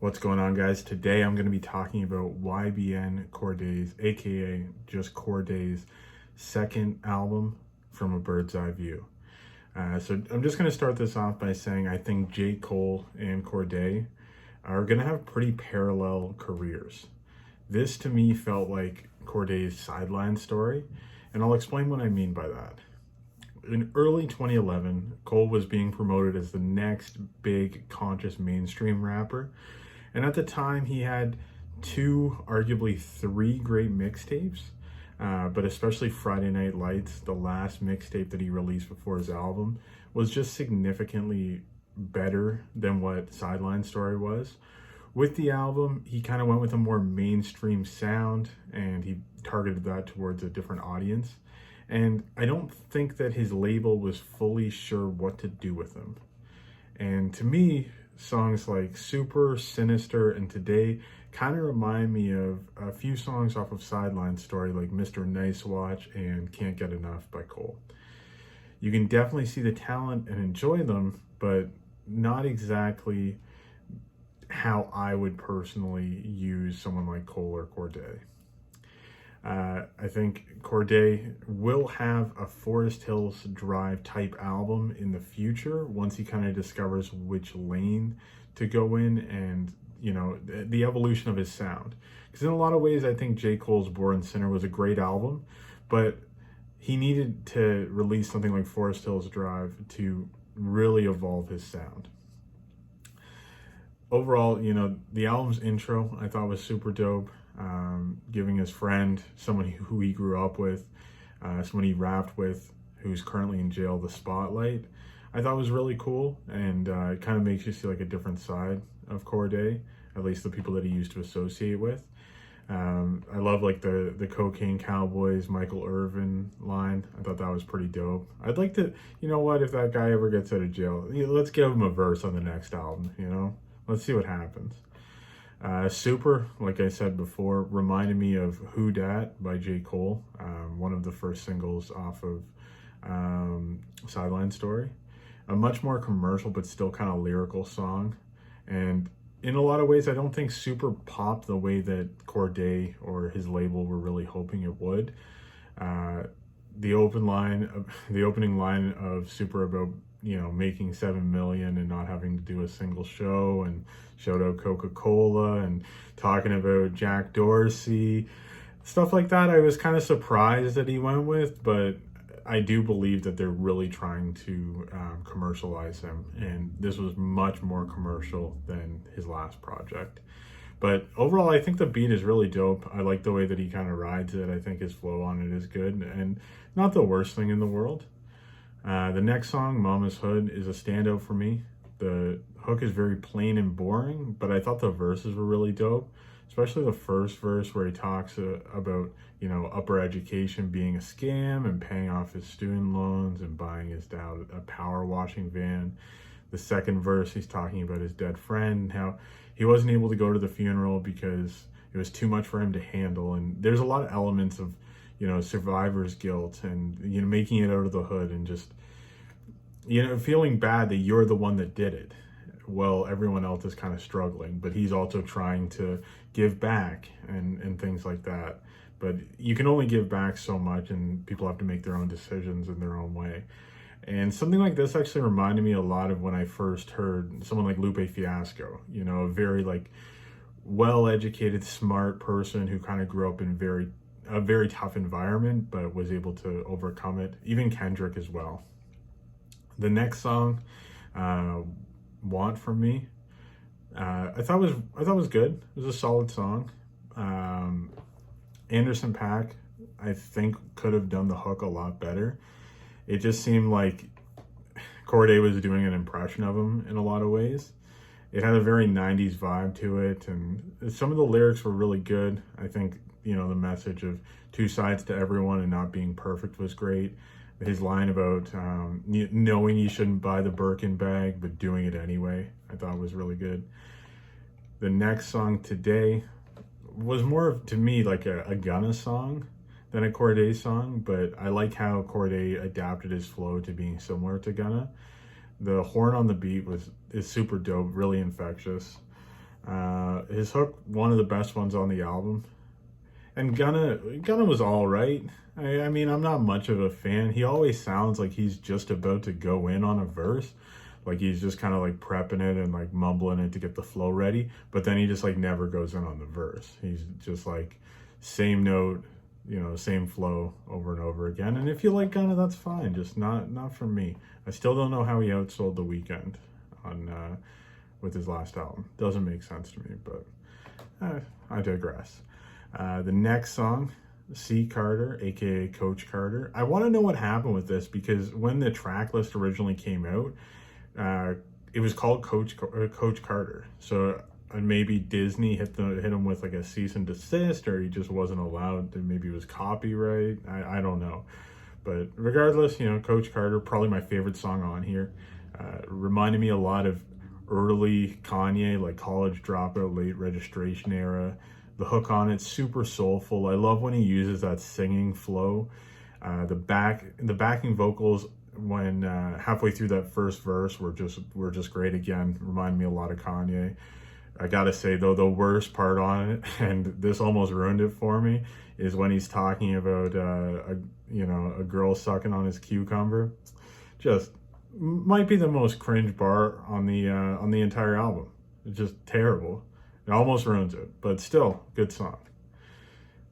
What's going on, guys? Today I'm going to be talking about YBN Cordae's, aka just Cordae's, second album, From a Bird's Eye View. So I'm just going to start this off by saying I think J. Cole and Cordae are going to have pretty parallel careers. This to me felt like Cordae's Sideline story, and I'll explain what I mean by that. In early 2011, Cole was being promoted as the next big conscious mainstream rapper. And at the time, he had two, arguably three great mixtapes, but especially Friday Night Lights, the last mixtape that he released before his album, was just significantly better than what Sideline Story was. With the album, he kind of went with a more mainstream sound, and he targeted that towards a different audience. And I don't think that his label was fully sure what to do with him. And to me, songs like Super, Sinister, and Today kind of remind me of a few songs off of Sideline Story like Mr. Nice Watch and Can't Get Enough by Cole. You can definitely see the talent and enjoy them, but not exactly how I would personally use someone like Cole or Cordae. I think Cordae will have a Forest Hills Drive type album in the future once he kind of discovers which lane to go in and, you know, the evolution of his sound. Because in a lot of ways, I think J. Cole's Born Sinner was a great album, but he needed to release something like Forest Hills Drive to really evolve his sound. Overall, you know, the album's intro I thought was super dope. Giving his friend, someone who he grew up with, someone he rapped with, who's currently in jail, the spotlight, I thought was really cool, and it kind of makes you see like a different side of Cordae, at least the people that he used to associate with. I love like the Cocaine Cowboys, Michael Irvin line. I thought that was pretty dope. I'd like to, you know what, if that guy ever gets out of jail, let's give him a verse on the next album, you know? Let's see what happens. Super, like I said before, reminded me of Who Dat by J. Cole, one of the first singles off of Sideline Story. A much more commercial but still kind of lyrical song. And in a lot of ways, I don't think Super popped the way that Cordae or his label were really hoping it would. The opening line of Super about, you know, making 7 million and not having to do a single show, and shout out Coca-Cola, and talking about Jack Dorsey, stuff like that. I was kind of surprised that he went with, but I do believe that they're really trying to commercialize him, and this was much more commercial than his last project. But overall, I think the beat is really dope. I like the way that he kind of rides it. I think his flow on it is good, and not the worst thing in the world. The next song, Mama's Hood, is a standout for me. The hook is very plain and boring, but I thought the verses were really dope, especially the first verse where he talks about, you know, upper education being a scam and paying off his student loans and buying his dad a power washing van. The second verse, he's talking about his dead friend and how he wasn't able to go to the funeral because it was too much for him to handle. And there's a lot of elements of, you know, survivor's guilt and, you know, making it out of the hood and just, you know, feeling bad that you're the one that did it. Well, everyone else is kind of struggling, but he's also trying to give back and things like that. But you can only give back so much, and people have to make their own decisions in their own way. And something like this actually reminded me a lot of when I first heard someone like Lupe Fiasco, you know, a very like well-educated, smart person who kind of grew up in a very tough environment, but was able to overcome it. Even Kendrick as well. The next song, Want From Me, I thought was good. It was a solid song. Anderson .Paak, I think, could have done the hook a lot better. It just seemed like Cordae was doing an impression of him in a lot of ways. It had a very 90s vibe to it, and some of the lyrics were really good. I think, you know, the message of two sides to everyone and not being perfect was great. His line about knowing you shouldn't buy the Birkin bag, but doing it anyway, I thought was really good. The next song, Today, was more of, to me, like a Gunna song than a Cordae song, but I like how Cordae adapted his flow to being similar to Gunna. The horn on the beat is super dope, really infectious. His hook, one of the best ones on the album. And Gunna was all right. I mean, I'm not much of a fan. He always sounds like he's just about to go in on a verse. Like he's just kind of like prepping it and like mumbling it to get the flow ready. But then he just like never goes in on the verse. He's just like same note, same flow over and over again. And if you like Gunna, that's fine. Just not for me. I still don't know how he outsold The Weeknd on with his last album. Doesn't make sense to me, but I digress. The next song, C. Carter, aka Coach Carter. I want to know what happened with this because when the track list originally came out, it was called Coach Carter. So maybe Disney hit him with like a cease and desist, or he just wasn't allowed to. Maybe it was copyright. I don't know. But regardless, Coach Carter, probably my favorite song on here. Reminded me a lot of early Kanye, like College Dropout, Late Registration era. The hook on it, super soulful. I love when he uses that singing flow. The backing vocals when halfway through that first verse were just great again. Remind me a lot of Kanye. I gotta say though, the worst part on it, and this almost ruined it for me, is when he's talking about a girl sucking on his cucumber. Just might be the most cringe bar on the entire album. It's just terrible. It almost ruins it, but still, good song.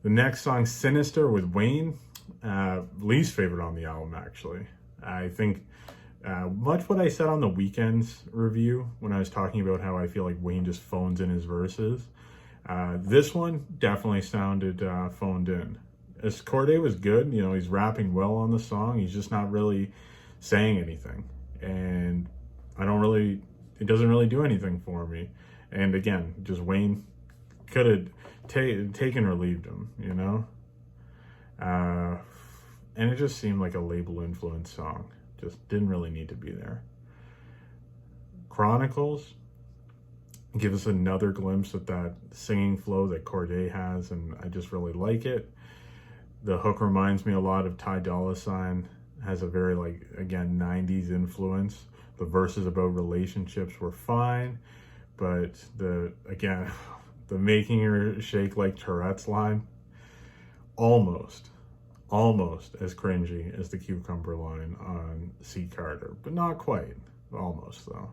The next song, Sinister with Wayne, least favorite on the album, actually. I think much what I said on the Weeknd's review when I was talking about how I feel like Wayne just phones in his verses. This one definitely sounded phoned in. As Cordae was good, he's rapping well on the song. He's just not really saying anything. And it doesn't really do anything for me. And again, just Wayne could have taken or leaved him, and it just seemed like a label influenced song. Just didn't really need to be there. Chronicles give us another glimpse of that singing flow that Cordae has, and I just really like it. The hook reminds me a lot of Ty Dolla $ign, has a very, again, 90s influence. The verses about relationships were fine. But the making her shake like Tourette's line, almost as cringy as the cucumber line on C. Carter, but not quite, almost though.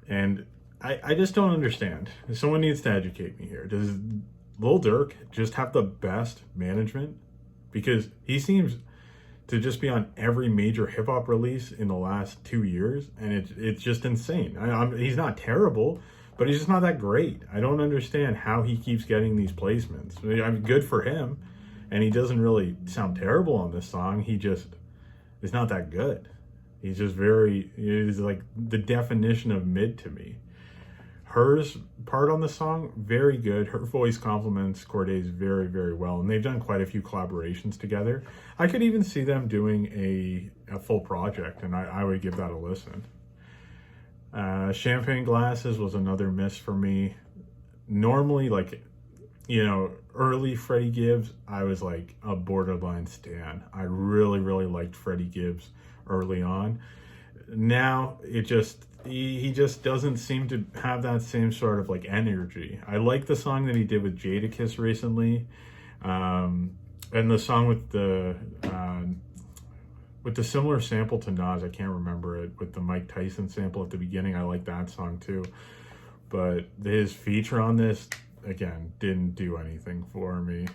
And I just don't understand. Someone needs to educate me here. Does Lil Durk just have the best management? Because he seems to just be on every major hip hop release in the last 2 years, and it's just insane. He's not terrible, but he's just not that great. I don't understand how he keeps getting these placements. I'm good for him, and he doesn't really sound terrible on this song. He just is not that good. He's just he's like the definition of mid to me. Hers part on the song, very good. Her voice complements Cordae's very, very well. And they've done quite a few collaborations together. I could even see them doing a full project, and I would give that a listen. Champagne Glasses was another miss for me. Normally, early Freddie Gibbs, I was like a borderline stan. I really, really liked Freddie Gibbs early on. Now, he just doesn't seem to have that same sort of energy. I like the song that he did with Jadakiss recently, and the song with the similar sample to Nas. I can't remember it, with the Mike Tyson sample at the beginning. I like that song too, but his feature on this again didn't do anything for me.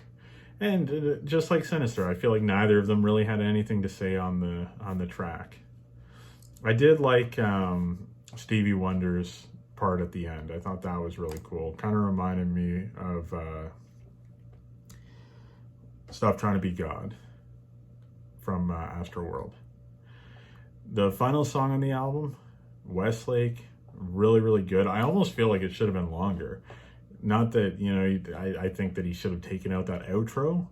And just like Sinister, I feel like neither of them really had anything to say on the track. I did like Stevie Wonder's part at the end. I thought that was really cool. Kind of reminded me of Stop Trying to Be God from Astroworld. The final song on the album, Westlake, really, really good. I almost feel like it should have been longer. Not that, I think that he should have taken out that outro,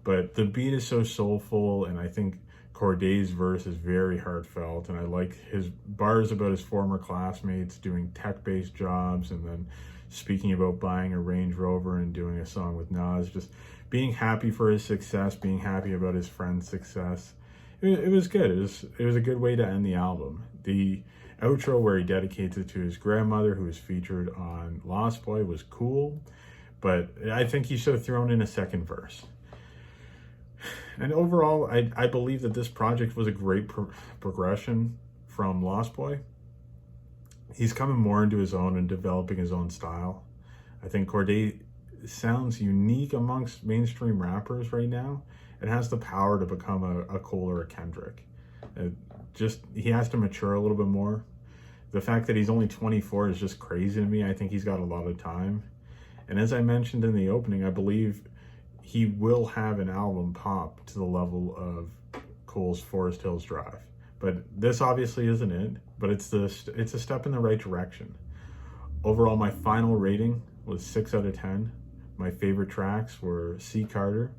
but the beat is so soulful, and I think Cordae's verse is very heartfelt, and I like his bars about his former classmates doing tech-based jobs, and then speaking about buying a Range Rover and doing a song with Nas, just being happy for his success, being happy about his friend's success. It was good. It was a good way to end the album. The outro where he dedicates it to his grandmother, who was featured on Lost Boy, was cool, but I think he should have thrown in a second verse. And overall, I believe that this project was a great progression from Lost Boy. He's coming more into his own and developing his own style. I think Cordae sounds unique amongst mainstream rappers right now. It has the power to become a Cole or a Kendrick. He has to mature a little bit more. The fact that he's only 24 is just crazy to me. I think he's got a lot of time. And as I mentioned in the opening, I believe he will have an album pop to the level of Cole's Forest Hills Drive. But this obviously isn't it, but it's a step in the right direction. Overall, my final rating was 6 out of 10. My favorite tracks were C. Carter,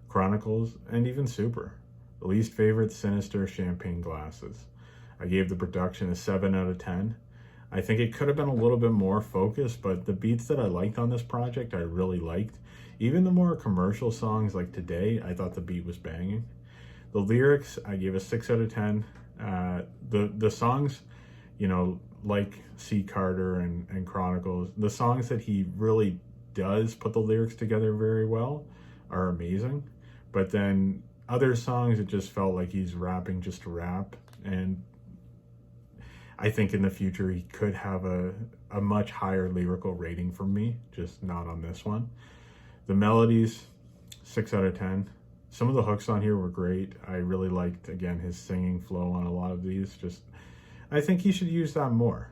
Chronicles, and even Super. The least favorite, Sinister, Champagne Glasses. I gave the production a 7 out of 10. I think it could have been a little bit more focused, but the beats that I liked on this project, I really liked. Even the more commercial songs like Today, I thought the beat was banging. The lyrics, I gave a 6 out of 10. The songs, like C. Carter and Chronicles, the songs that he really does put the lyrics together very well are amazing. But then other songs, it just felt like he's rapping just to rap. And I think in the future he could have a much higher lyrical rating from me, just not on this one. The melodies, 6 out of 10. Some of the hooks on here were great. I really liked, again, his singing flow on a lot of these. I think he should use that more.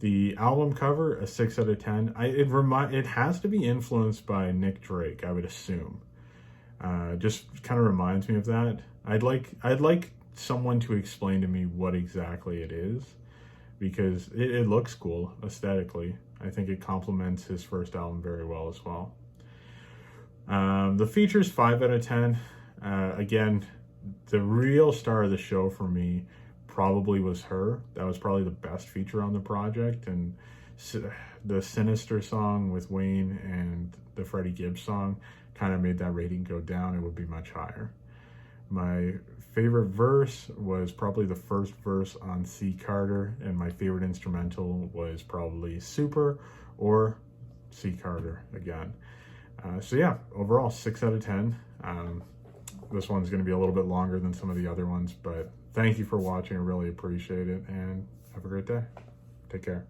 The album cover, a 6 out of 10. It has to be influenced by Nick Drake, I would assume. Just kind of reminds me of that. I'd like someone to explain to me what exactly it is, because it looks cool aesthetically. I think it complements his first album very well as well. The features, 5 out of 10. Again, the real star of the show for me probably was her. That was probably the best feature on the project, and the Sinister song with Wayne and the Freddie Gibbs song kind of made that rating go down. It would be much higher. My favorite verse was probably the first verse on C. Carter, and my favorite instrumental was probably Super or C. Carter again. So yeah, overall 6 out of 10. This one's going to be a little bit longer than some of the other ones, but thank you for watching. I really appreciate it, and have a great day. Take care.